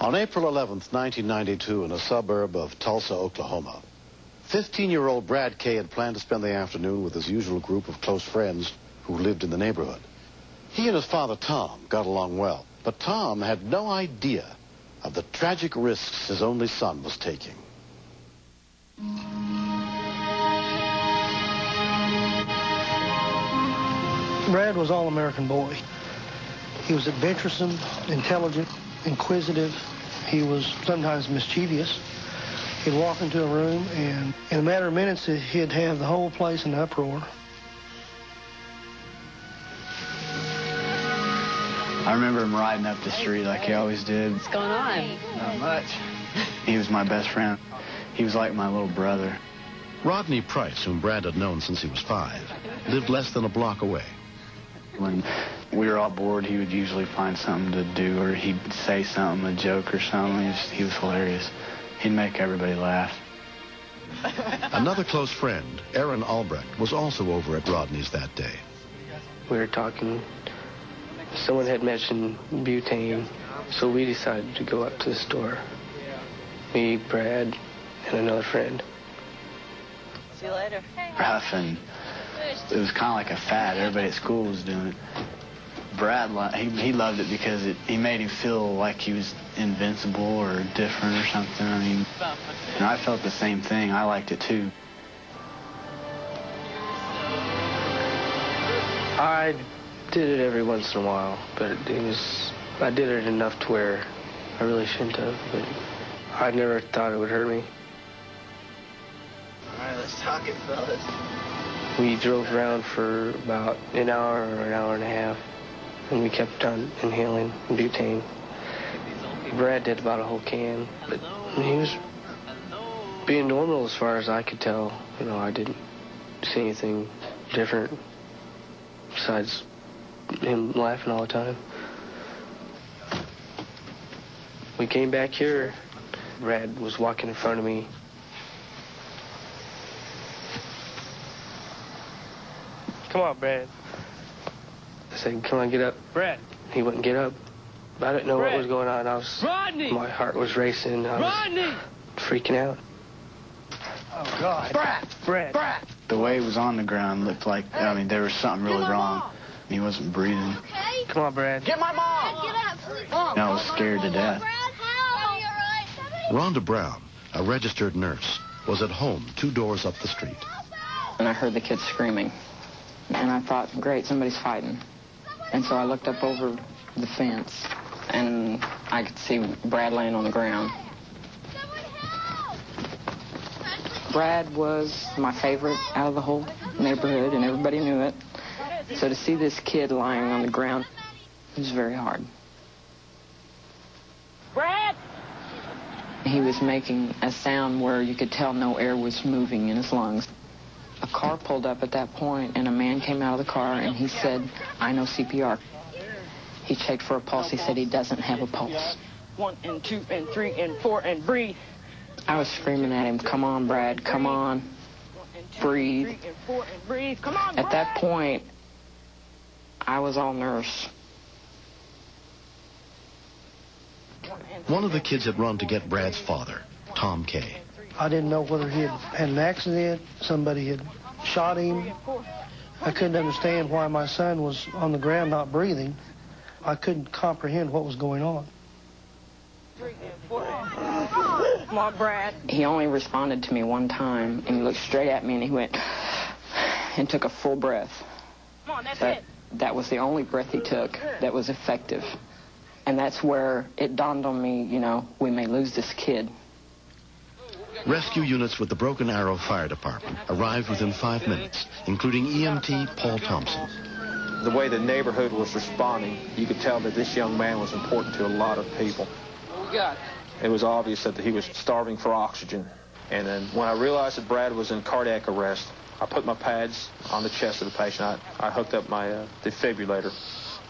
On April 11th, 1992, in a suburb of Tulsa, Oklahoma, 15-year-old Brad Kay had planned to spend the afternoon with his usual group of close friends who lived in the neighborhood. He and his father, Tom, got along well, but Tom had no idea of the tragic risks his only son was taking. Brad was all-American boy. He was adventuresome, intelligent, inquisitive. He was sometimes mischievous. He'd walk into a room, and in a matter of minutes, he'd have the whole place in an uproar. I remember him riding up the street like he always did. What's going on? Not much. He was my best friend. He was like my little brother. Rodney Price, whom Brad had known since he was 5, lived less than a block away. When we were all bored, he would usually find something to do, or he'd say something, a joke or something. He was hilarious. He'd make everybody laugh. Another close friend, Aaron Albrecht, was also over at Rodney's that day. We were talking. Someone had mentioned butane, so we decided to go up to the store. Me, Brad, and another friend. See you later. Huffing. It was kind of like a fad. Everybody at school was doing it. Brad, he loved it because he made him feel like he was invincible or different or something. I mean, and I felt the same thing. I liked it too. I did it every once in a while, but I did it enough to where I really shouldn't have, but I never thought it would hurt me. All right, let's talk it, fellas. We drove around for about an hour or an hour and a half, and we kept on inhaling butane. Brad did about a whole can, but he was being normal as far as I could tell. You know, I didn't see anything different besides him laughing all the time. We came back here. Brad was walking in front of me. Come on, Brad. I said, come on, get up. Brad. He wouldn't get up. I didn't know Brad. what was going on. Rodney! My heart was racing. I was Rodney! freaking out. Oh, God. Brad! The way he was on the ground looked like, I mean, there was something really wrong. He wasn't breathing. Come on, Brad. Get my mom! Get up, please. And I was scared to death. Rhonda Brown, a registered nurse, was at home 2 doors up the street. And I heard the kids screaming. And I thought, great, somebody's fighting. And so I looked up over the fence, and I could see Brad laying on the ground. Brad was my favorite out of the whole neighborhood, and everybody knew it. So to see this kid lying on the ground, it was very hard. Brad! He was making a sound where you could tell no air was moving in his lungs. A car pulled up at that point, and a man came out of the car, and he said, I know CPR. He checked for a pulse. He said he doesn't have a pulse. 1 and 2 and 3 and 4 and breathe. I was screaming at him, come on, Brad, come on, breathe. 3 and 4 and breathe. Come on, Brad. At that point, I was all nurse. One of the kids had run to get Brad's father, Tom Kay. I didn't know whether he had an accident, somebody had shot him. I couldn't understand why my son was on the ground not breathing. I couldn't comprehend what was going on. 3 and 4 and... Come on, Brad. He only responded to me one time, and he looked straight at me, and he went and took a full breath. Come on, that's it. That was the only breath he took that was effective. And that's where it dawned on me, you know, we may lose this kid. Rescue units with the Broken Arrow Fire Department arrived within 5 minutes, including EMT Paul Thompson. The way the neighborhood was responding, you could tell that this young man was important to a lot of people. What we got? It was obvious that he was starving for oxygen. And then when I realized that Brad was in cardiac arrest, I put my pads on the chest of the patient. I hooked up my defibrillator.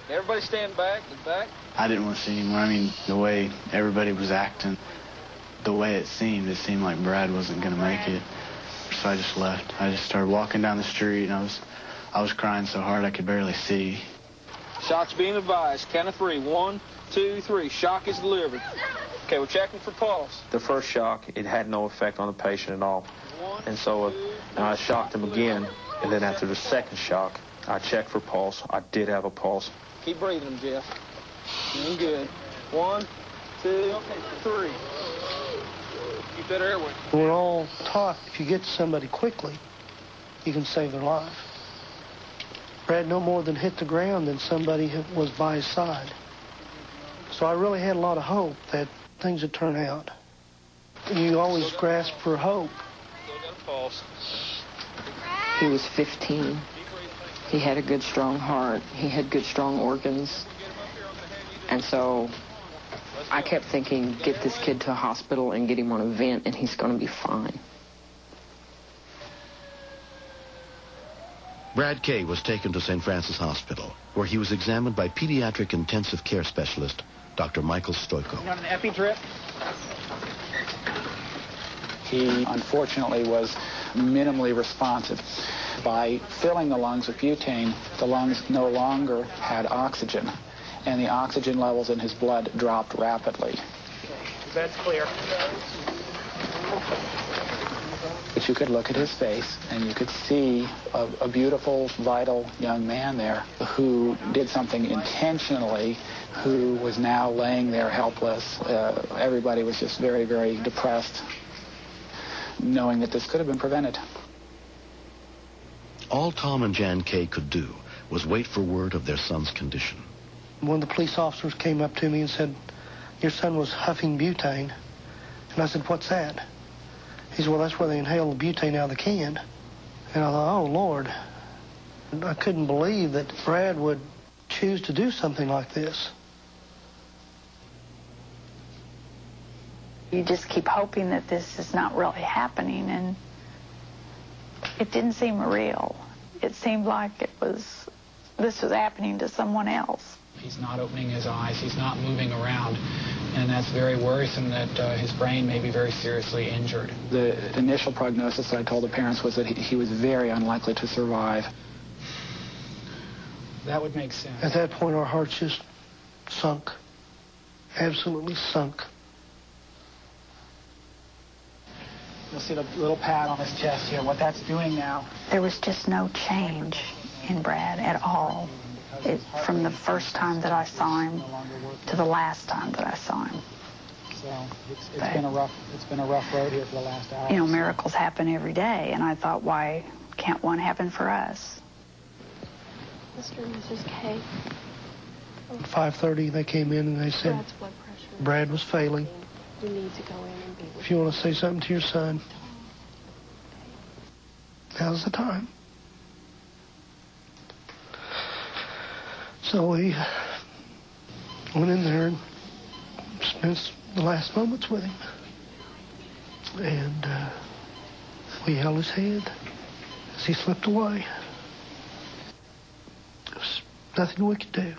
Everybody stand back, back. I didn't want to see anymore. I mean, the way everybody was acting, the way it seemed like Brad wasn't going to make it. So I just left. I just started walking down the street, and I was crying so hard I could barely see. Shock's being advised. Count of 3. 1, 2, 3. Shock is delivered. Okay, we're checking for pulse. The first shock, it had no effect on the patient at all. And so I shocked him again. And then after the second shock, I checked for pulse. I did have a pulse. Keep breathing him, Jeff. Doing good. 1, 2, 3. Keep that airway. We're all taught if you get to somebody quickly, you can save their life. Brad no more than hit the ground than somebody was by his side. So I really had a lot of hope that things would turn out. You always grasp for hope. He was 15. He had a good, strong heart. He had good, strong organs. And so I kept thinking, get this kid to a hospital and get him on a vent, and he's going to be fine. Brad Kay was taken to St. Francis Hospital, where he was examined by pediatric intensive care specialist Dr. Michael Stoyko. You got an epi drip? He unfortunately was minimally responsive. By filling the lungs with butane, the lungs no longer had oxygen, and the oxygen levels in his blood dropped rapidly. Bed's clear. But you could look at his face, and you could see a beautiful, vital young man there who did something intentionally, who was now laying there helpless. Everybody was just very, very depressed, knowing that this could have been prevented. All Tom and Jan Kay could do was wait for word of their son's condition. One of the police officers came up to me and said, "Your son was huffing butane." And I said, "What's that?" He said, "Well, that's where they inhale the butane out of the can." And I thought, oh, Lord. And I couldn't believe that Brad would choose to do something like this. You just keep hoping that this is not really happening, and it didn't seem real. It seemed like this was happening to someone else. He's not opening his eyes. He's not moving around. And that's very worrisome that his brain may be very seriously injured. The initial prognosis that I told the parents was that he was very unlikely to survive. That would make sense. At that point, our hearts just sunk, absolutely sunk. You'll see the little pad on his chest here, what that's doing now. There was just no change in Brad at all. From the first time that I saw him to the last time that I saw him. So it's been a rough road here for the last hour. You know, miracles happen every day, and I thought, why can't one happen for us? Mr. and Mrs. K. At 5:30, they came in and they said Brad's blood pressure. Brad was failing. You need to go in and be with If you want to say something to your son, now's the time. So we went in there and spent the last moments with him. And we held his hand as he slipped away. There was nothing we could do.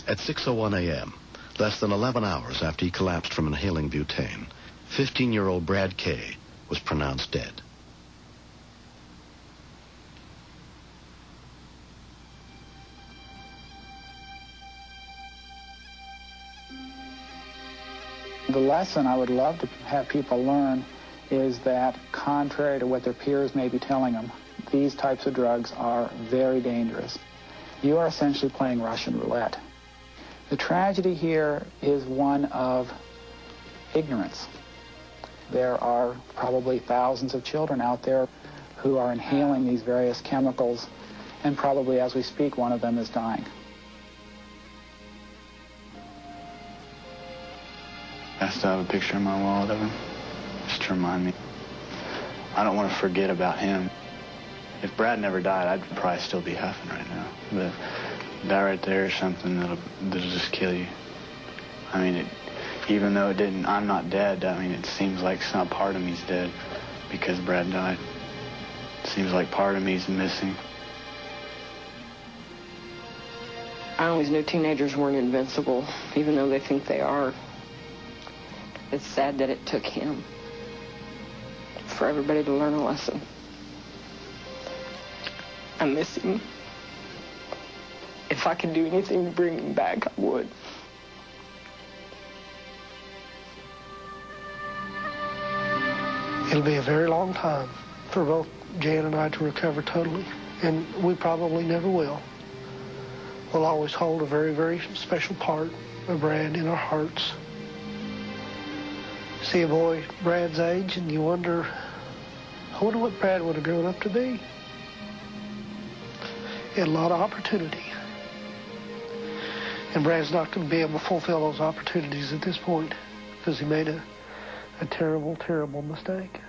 At 6:01 a.m., less than 11 hours after he collapsed from inhaling butane, 15-year-old Brad Kay was pronounced dead. The lesson I would love to have people learn is that, contrary to what their peers may be telling them, these types of drugs are very dangerous. You are essentially playing Russian roulette. The tragedy here is one of ignorance. There are probably thousands of children out there who are inhaling these various chemicals, and probably as we speak, one of them is dying. I still have a picture on my wall of him, just to remind me. I don't want to forget about him. If Brad never died, I'd probably still be huffing right now. But that right there is something that'll just kill you. I mean, even though it didn't, I'm not dead. I mean, it seems like some part of me's dead because Brad died. It seems like part of me's missing. I always knew teenagers weren't invincible, even though they think they are. It's sad that it took him for everybody to learn a lesson. I miss him. If I could do anything to bring him back, I would. It'll be a very long time for both Jan and I to recover totally, and we probably never will. We'll always hold a very, very special part of Brad in our hearts. See a boy Brad's age, and you wonder what Brad would have grown up to be. He had a lot of opportunity. And Brad's not going to be able to fulfill those opportunities at this point because he made a terrible, terrible mistake.